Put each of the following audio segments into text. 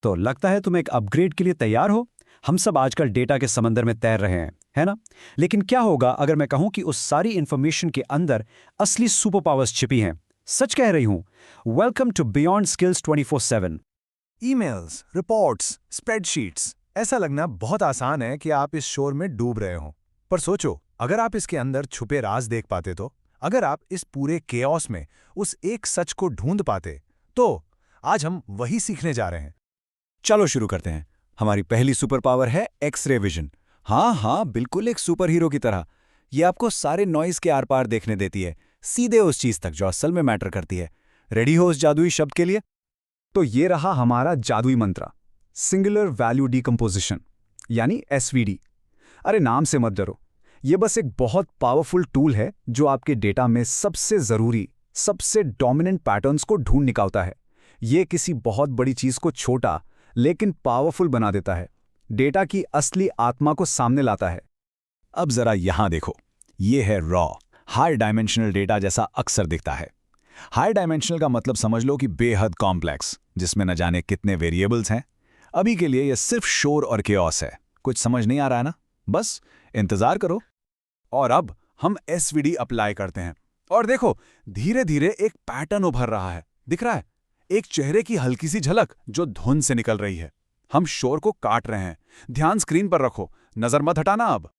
तो लगता है तुम एक अपग्रेड के लिए तैयार हो। हम सब आजकल डेटा के समंदर में तैर रहे हैं, है ना? लेकिन क्या होगा अगर मैं कहूं कि उस सारी इंफॉर्मेशन के अंदर असली सुपर पावर्स छिपी हैं? सच कह रही हूं। Welcome to Beyond Skills 24/7। Emails, reports, spreadsheets, ऐसा लगना बहुत आसान है कि आप इस शोर में डूब रहे हो। पर सोचो, अगर आप इसके अंदर छुपे राज देख पाते तो, अगर आप इस पूरे केओस में उस एक सच को ढूंढ पाते, तो आज हम वही सीखने जा रहे हैं। चलो शुरू करते हैं। हमारी पहली सुपर पावर है एक्स-रे विजन। हाँ, बिल्कुल एक सुपर हीरो की तरह। ये आपको सारे नॉइज के आर पार देखने देती है, सीधे उस चीज तक जो असल में मैटर करती है। रेडी हो उस जादुई शब्द के लिए? तो ये रहा हमारा जादुई मंत्र, सिंगुलर वैल्यू डिकम्पोजिशन, यानी एसवीडी। अरे नाम से मत डरो, ये बस एक बहुत पावरफुल टूल है जो आपके डेटा में सबसे ज़रूरी, सबसे डोमिनेंट पैटर्न्स को ढूंढ निकालता है। ये किसी बहुत बड़ी चीज़ को छोटा लेकिन पावरफुल बना देता है, डेटा की असली आत्मा को सामने लाता है। अब जरा यहां देखो, ये है रॉ, हाई डायमेंशनल डेटा जैसा अक्सर दिखता है। हाई डायमेंशनल का मतलब समझ लो कि बेहद कॉम्प्लेक्स, जिसमें न जाने कितने वेरिएबल्स हैं। अभी के लिए यह सिर्फ शोर और केओस है। कुछ समझ नहीं आ रहा है ना? बस इंतजार करो। और अब हम एसवीडी अप्लाई करते हैं, और देखो, धीरे धीरे एक पैटर्न उभर रहा है। दिख रहा है? एक चेहरे की हल्की सी झलक जो धुन से निकल रही है। हम शोर को काट रहे हैं। ध्यान स्क्रीन पर रखो, नजर मत हटाना अब।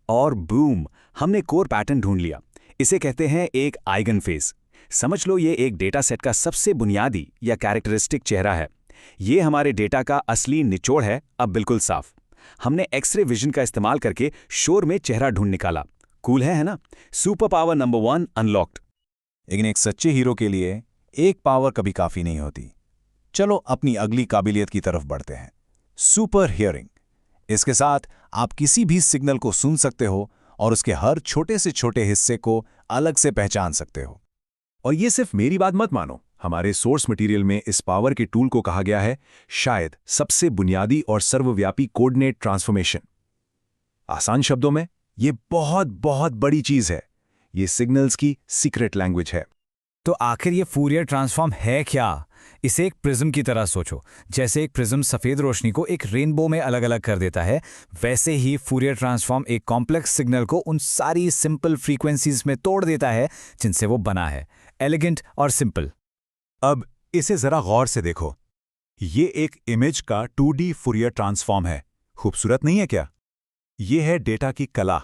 और बूम, हमने कोर पैटर्न ढूंढ लिया। इसे कहते हैं एक आइगन फेस। समझ लो ये एक डेटा सेट का सबसे बुनियादी या कैरेक्टरिस्टिक चेहरा है। ये हमारे डेटा का असली निचोड़ है, अब बिल्कुल साफ। हमने एक्सरे विजन का इस्तेमाल करके शोर में चेहरा ढूंढ निकाला। कूल है ना? Super power number 1 unlocked. लेकिन एक सच्चे हीरो के लिए एक पावर कभी काफी नहीं होती। चलो अपनी अगली काबिलियत की तरफ बढ़ते हैं, सुपर हियरिंग। इसके साथ आप किसी भी सिग्नल को सुन सकते हो और उसके हर छोटे से छोटे हिस्से को अलग से पहचान सकते हो। और ये सिर्फ मेरी बात मत मानो, हमारे सोर्स मटेरियल में इस पावर के टूल को कहा गया है शायद सबसे बुनियादी और सर्वव्यापी कोऑर्डिनेट ट्रांसफॉर्मेशन। आसान शब्दों में, ये बहुत बहुत बड़ी चीज है। ये सिग्नल्स की सीक्रेट लैंग्वेज है। तो आखिर ये फूरियर ट्रांसफॉर्म है क्या? इसे एक प्रिज्म की तरह सोचो। जैसे एक प्रिज्म सफ़ेद रोशनी को एक रेनबो में अलग अलग कर देता है, वैसे ही फूरियर ट्रांसफॉर्म एक कॉम्प्लेक्स सिग्नल को उन सारी सिंपल फ्रीक्वेंसीज में तोड़ देता है जिनसे वो बना है। एलिगेंट और सिंपल। अब इसे जरा गौर से देखो। ये एक इमेज का 2D फूरियर ट्रांसफॉर्म है। खूबसूरत नहीं है क्या? ये है डेटा की कला।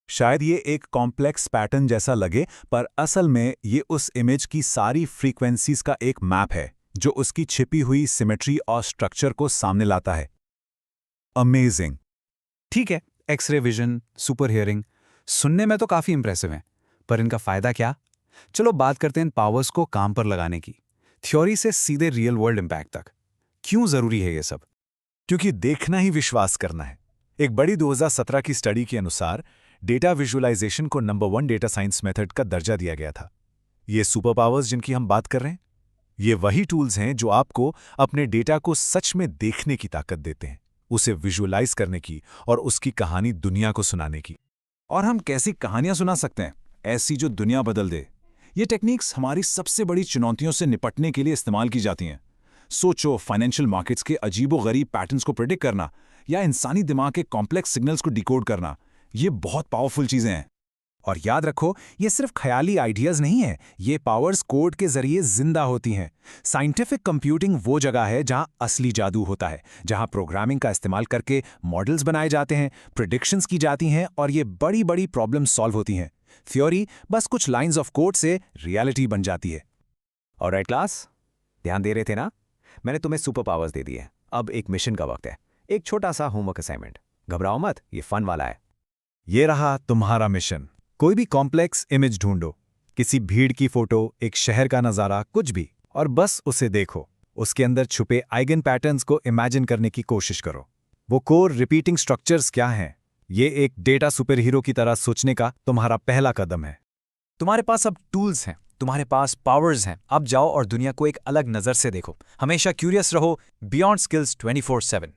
शायद ये एक कॉम्प्लेक्स पैटर्न जैसा लगे, पर असल में ये उस इमेज की सारी फ्रीक्वेंसीज का एक मैप है जो उसकी छिपी हुई सिमेट्री और स्ट्रक्चर को सामने लाता है। अमेजिंग। ठीक है, एक्सरे विजन, सुपर हियरिंग सुनने में तो काफ़ी इंप्रेसिव हैं, पर इनका फ़ायदा क्या? चलो बात करते हैं इन पावर्स को काम पर लगाने की। थ्योरी से सीधे रियल वर्ल्ड इम्पैक्ट तक। क्यों ज़रूरी है ये सब? क्योंकि देखना ही विश्वास करना है। एक बड़ी 2017 की स्टडी के अनुसार डेटा विजुअलाइजेशन को नंबर 1 डेटा साइंस मेथड का दर्जा दिया गया था। ये सुपर पावर्स जिनकी हम बात कर रहे हैं, ये वही टूल्स हैं जो आपको अपने डेटा को सच में देखने की ताकत देते हैं, उसे विजुअलाइज करने की और उसकी कहानी दुनिया को सुनाने की। और हम कैसी कहानियां सुना सकते हैं, ऐसी जो दुनिया बदल दे। ये टेक्निक्स हमारी सबसे बड़ी चुनौतियों से निपटने के लिए इस्तेमाल की जाती हैं। सोचो, फाइनेंशियल मार्केट्स के अजीबोगरीब पैटर्न्स को प्रेडिक्ट करना या इंसानी दिमाग के कॉम्प्लेक्स सिग्नल्स को डिकोड करना, ये बहुत पावरफुल चीजें हैं। और याद रखो, ये सिर्फ ख्याली आइडियाज नहीं है, ये पावर्स कोड के जरिए जिंदा होती हैं। साइंटिफिक कंप्यूटिंग वो जगह है जहां असली जादू होता है, जहां प्रोग्रामिंग का इस्तेमाल करके मॉडल्स बनाए जाते हैं, प्रेडिक्शंस की जाती हैं और ये बड़ी बड़ी प्रॉब्लम सॉल्व होती हैं। थ्योरी बस कुछ लाइंस ऑफ कोड से रियलिटी बन जाती है। ऑलराइट क्लास, ध्यान दे रहे थे ना? मैंने तुम्हें सुपर पावर्स दे दिए। अब एक मिशन का वक्त है, एक छोटा सा होमवर्क असाइनमेंट। घबराओ मत, ये फन वाला है। ये रहा तुम्हारा मिशन। कोई भी कॉम्प्लेक्स इमेज ढूंढो, किसी भीड़ की फोटो, एक शहर का नज़ारा, कुछ भी, और बस उसे देखो। उसके अंदर छुपे आइगन पैटर्न्स को इमेजिन करने की कोशिश करो। वो कोर रिपीटिंग स्ट्रक्चर्स क्या हैं? ये एक डेटा सुपर हीरो की तरह सोचने का तुम्हारा पहला कदम है। तुम्हारे पास अब टूल्स हैं, तुम्हारे पास पावर्स हैं। अब जाओ और दुनिया को एक अलग नज़र से देखो। हमेशा क्यूरियस रहो। Beyond Skills 24/7।